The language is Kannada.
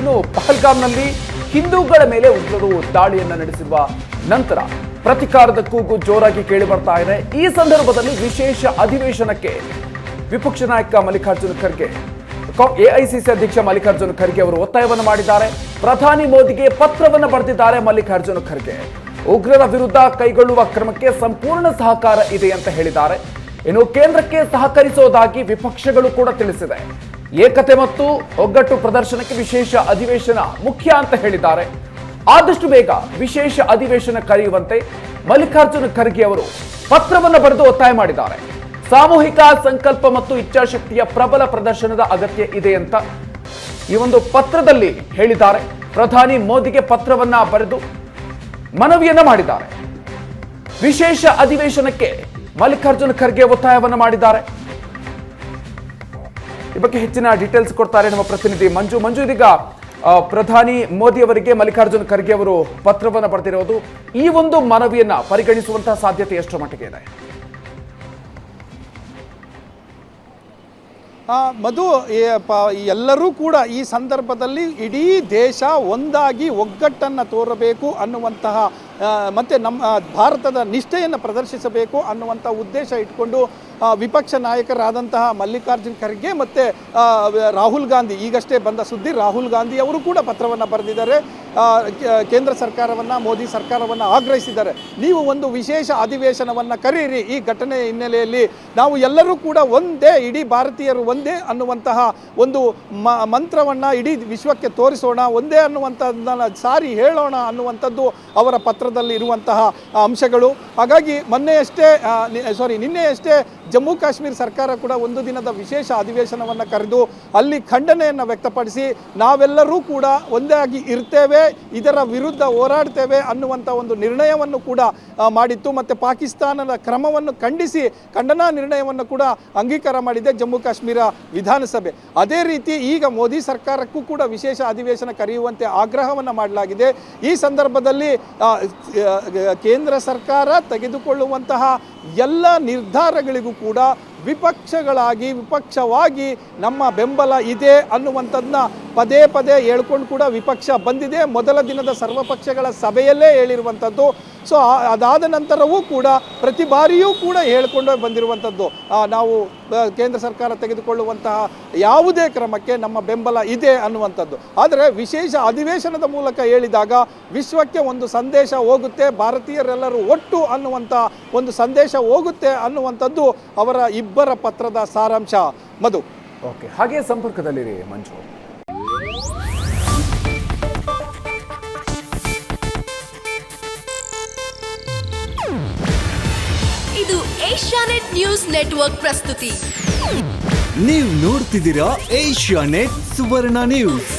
ಇನ್ನು ಪಹಲ್ಗಾಮ್ನಲ್ಲಿ ಹಿಂದೂಗಳ ಮೇಲೆ ಉಗ್ರರು ದಾಳಿಯನ್ನು ನಡೆಸಿರುವ ನಂತರ ಪ್ರತಿಕಾರದ ಕೂಗು ಜೋರಾಗಿ ಕೇಳಿ ಬರ್ತಾ ಇದೆ. ಈ ಸಂದರ್ಭದಲ್ಲಿ ವಿಶೇಷ ಅಧಿವೇಶನಕ್ಕೆ ವಿಪಕ್ಷ ನಾಯಕ ಮಲ್ಲಿಕಾರ್ಜುನ ಖರ್ಗೆ, ಎಐಸಿಸಿ ಅಧ್ಯಕ್ಷ ಮಲ್ಲಿಕಾರ್ಜುನ ಖರ್ಗೆ ಅವರು ಒತ್ತಾಯವನ್ನು ಮಾಡಿದ್ದಾರೆ. ಪ್ರಧಾನಿ ಮೋದಿಗೆ ಪತ್ರವನ್ನು ಬರೆದಿದ್ದಾರೆ ಮಲ್ಲಿಕಾರ್ಜುನ ಖರ್ಗೆ. ಉಗ್ರರ ವಿರುದ್ಧ ಕೈಗೊಳ್ಳುವ ಕ್ರಮಕ್ಕೆ ಸಂಪೂರ್ಣ ಸಹಕಾರ ಇದೆ ಅಂತ ಹೇಳಿದ್ದಾರೆ. ಇನ್ನು ಕೇಂದ್ರಕ್ಕೆ ಸಹಕರಿಸುವುದಾಗಿ ವಿಪಕ್ಷಗಳು ಕೂಡ ತಿಳಿಸಿದೆ. ಏಕತೆ ಮತ್ತು ಒಗ್ಗಟ್ಟು ಪ್ರದರ್ಶನಕ್ಕೆ ವಿಶೇಷ ಅಧಿವೇಶನ ಮುಖ್ಯ ಅಂತ ಹೇಳಿದ್ದಾರೆ. ಆದಷ್ಟು ಬೇಗ ವಿಶೇಷ ಅಧಿವೇಶನ ಕರೆಯುವಂತೆ ಮಲ್ಲಿಕಾರ್ಜುನ ಖರ್ಗೆ ಅವರು ಪತ್ರವನ್ನು ಬರೆದು ಒತ್ತಾಯ ಮಾಡಿದ್ದಾರೆ. ಸಾಮೂಹಿಕ ಸಂಕಲ್ಪ ಮತ್ತು ಇಚ್ಛಾಶಕ್ತಿಯ ಪ್ರಬಲ ಪ್ರದರ್ಶನದ ಅಗತ್ಯ ಇದೆ ಅಂತ ಈ ಒಂದು ಪತ್ರದಲ್ಲಿ ಹೇಳಿದ್ದಾರೆ. ಪ್ರಧಾನಿ ಮೋದಿಗೆ ಪತ್ರವನ್ನ ಬರೆದು ಮನವಿಯನ್ನ ಮಾಡಿದ್ದಾರೆ. ವಿಶೇಷ ಅಧಿವೇಶನಕ್ಕೆ ಮಲ್ಲಿಕಾರ್ಜುನ ಖರ್ಗೆ ಒತ್ತಾಯವನ್ನು ಮಾಡಿದ್ದಾರೆ. ಈ ಬಗ್ಗೆ ಹೆಚ್ಚಿನ ಡೀಟೇಲ್ಸ್ ಕೊಡ್ತಾರೆ ನಮ್ಮ ಪ್ರತಿನಿಧಿ ಮಂಜು. ಇದೀಗ ಪ್ರಧಾನಿ ಮೋದಿ ಅವರಿಗೆ ಮಲ್ಲಿಕಾರ್ಜುನ ಖರ್ಗೆ ಅವರು ಪತ್ರವನ್ನು ಬರೆದಿರೋದು, ಈ ಒಂದು ಮನವಿಯನ್ನ ಪರಿಗಣಿಸುವಂತಹ ಸಾಧ್ಯತೆ ಎಷ್ಟರ ಮಟ್ಟಿಗೆ ಇದೆ? ಮಧು, ಎಲ್ಲರೂ ಕೂಡ ಈ ಸಂದರ್ಭದಲ್ಲಿ ಇಡೀ ದೇಶ ಒಂದಾಗಿ ಒಗ್ಗಟ್ಟನ್ನು ತೋರಬೇಕು ಅನ್ನುವಂತಹ ಮತ್ತು ನಮ್ಮ ಭಾರತದ ನಿಷ್ಠೆಯನ್ನು ಪ್ರದರ್ಶಿಸಬೇಕು ಅನ್ನುವಂಥ ಉದ್ದೇಶ ಇಟ್ಕೊಂಡು ವಿಪಕ್ಷ ನಾಯಕರಾದಂತಹ ಮಲ್ಲಿಕಾರ್ಜುನ ಖರ್ಗೆ ಮತ್ತು ರಾಹುಲ್ ಗಾಂಧಿ, ಈಗಷ್ಟೇ ಬಂದ ಸುದ್ದಿ, ರಾಹುಲ್ ಗಾಂಧಿ ಅವರು ಕೂಡ ಪತ್ರವನ್ನು ಬರೆದಿದ್ದಾರೆ. ಕೇಂದ್ರ ಸರ್ಕಾರವನ್ನು, ಮೋದಿ ಸರ್ಕಾರವನ್ನು ಆಗ್ರಹಿಸಿದ್ದಾರೆ. ನೀವು ಒಂದು ವಿಶೇಷ ಅಧಿವೇಶನವನ್ನು ಕರೆಯಿರಿ. ಈ ಘಟನೆಯ ಹಿನ್ನೆಲೆಯಲ್ಲಿ ನಾವು ಎಲ್ಲರೂ ಕೂಡ ಒಂದೇ, ಇಡೀ ಭಾರತೀಯರು ಒಂದೇ ಅನ್ನುವಂತಹ ಒಂದು ಮಂತ್ರವನ್ನು ಇಡೀ ವಿಶ್ವಕ್ಕೆ ತೋರಿಸೋಣ, ಒಂದೇ ಅನ್ನುವಂಥದ್ದನ್ನು ಸಾರಿ ಹೇಳೋಣ ಅನ್ನುವಂಥದ್ದು ಅವರ ಪತ್ರದಲ್ಲಿ ಇರುವಂತಹ ಅಂಶಗಳು. ಹಾಗಾಗಿ ನಿನ್ನೆಯಷ್ಟೇ ಜಮ್ಮು ಕಾಶ್ಮೀರ ಸರ್ಕಾರ ಕೂಡ ಒಂದು ದಿನದ ವಿಶೇಷ ಅಧಿವೇಶನವನ್ನು ಕರೆದು ಅಲ್ಲಿ ಖಂಡನೆಯನ್ನು ವ್ಯಕ್ತಪಡಿಸಿ ನಾವೆಲ್ಲರೂ ಕೂಡ ಒಂದಾಗಿ ಇರ್ತೇವೆ, ಇದರ ವಿರುದ್ಧ ಹೋರಾಡ್ತೇವೆ ಅನ್ನುವಂಥ ಒಂದು ನಿರ್ಣಯವನ್ನು ಕೂಡ ಮಾಡಿತ್ತು. ಮತ್ತು ಪಾಕಿಸ್ತಾನದ ಕ್ರಮವನ್ನು ಖಂಡಿಸಿ ಖಂಡನಾ ನಿರ್ಣಯವನ್ನು ಕೂಡ ಅಂಗೀಕಾರ ಮಾಡಿದೆ ಜಮ್ಮು ಕಾಶ್ಮೀರ ವಿಧಾನಸಭೆ. ಅದೇ ರೀತಿ ಈಗ ಮೋದಿ ಸರ್ಕಾರಕ್ಕೂ ಕೂಡ ವಿಶೇಷ ಅಧಿವೇಶನ ಕರೆಯುವಂತೆ ಆಗ್ರಹವನ್ನು ಮಾಡಲಾಗಿದೆ. ಈ ಸಂದರ್ಭದಲ್ಲಿ ಕೇಂದ್ರ ಸರ್ಕಾರ ತೆಗೆದುಕೊಳ್ಳುವಂತಹ ಎಲ್ಲ ನಿರ್ಧಾರಗಳಿಗೂ ಕೂಡ ವಿಪಕ್ಷವಾಗಿ ನಮ್ಮ ಬೆಂಬಲ ಇದೆ ಅನ್ನುವಂಥದ್ದನ್ನ ಪದೇ ಪದೇ ಹೇಳ್ಕೊಂಡು ಕೂಡ ವಿಪಕ್ಷ ಬಂದಿದೆ. ಮೊದಲ ದಿನದ ಸರ್ವಪಕ್ಷಗಳ ಸಭೆಯಲ್ಲೇ ಹೇಳಿರುವಂಥದ್ದು. ಸೊ ಅದಾದ ನಂತರವೂ ಕೂಡ ಪ್ರತಿ ಬಾರಿಯೂ ಕೂಡ ಹೇಳಿಕೊಂಡು ಬಂದಿರುವಂಥದ್ದು, ನಾವು ಕೇಂದ್ರ ಸರ್ಕಾರ ತೆಗೆದುಕೊಳ್ಳುವಂತಹ ಯಾವುದೇ ಕ್ರಮಕ್ಕೆ ನಮ್ಮ ಬೆಂಬಲ ಇದೆ ಅನ್ನುವಂಥದ್ದು. ಆದರೆ ವಿಶೇಷ ಅಧಿವೇಶನದ ಮೂಲಕ ಹೇಳಿದಾಗ ವಿಶ್ವಕ್ಕೆ ಒಂದು ಸಂದೇಶ ಹೋಗುತ್ತೆ, ಭಾರತೀಯರೆಲ್ಲರೂ ಒಟ್ಟು ಅನ್ನುವಂಥ ಒಂದು ಸಂದೇಶ ಹೋಗುತ್ತೆ ಅನ್ನುವಂಥದ್ದು ಅವರ ಇಬ್ಬರ ಪತ್ರದ ಸಾರಾಂಶ. ಮಧು, ಓಕೆ, ಹಾಗೆ ಸಂಪರ್ಕದಲ್ಲಿರಿ ಮಂಜು. ಇದು ಏಷ್ಯಾನೆಟ್ ನ್ಯೂಸ್ ನೆಟ್ವರ್ಕ್ ಪ್ರಸ್ತುತಿ. ನೀವು ನೋಡ್ತಿದ್ದೀರಾ ಏಷ್ಯಾನೆಟ್ ಸುವರ್ಣ ನ್ಯೂಸ್.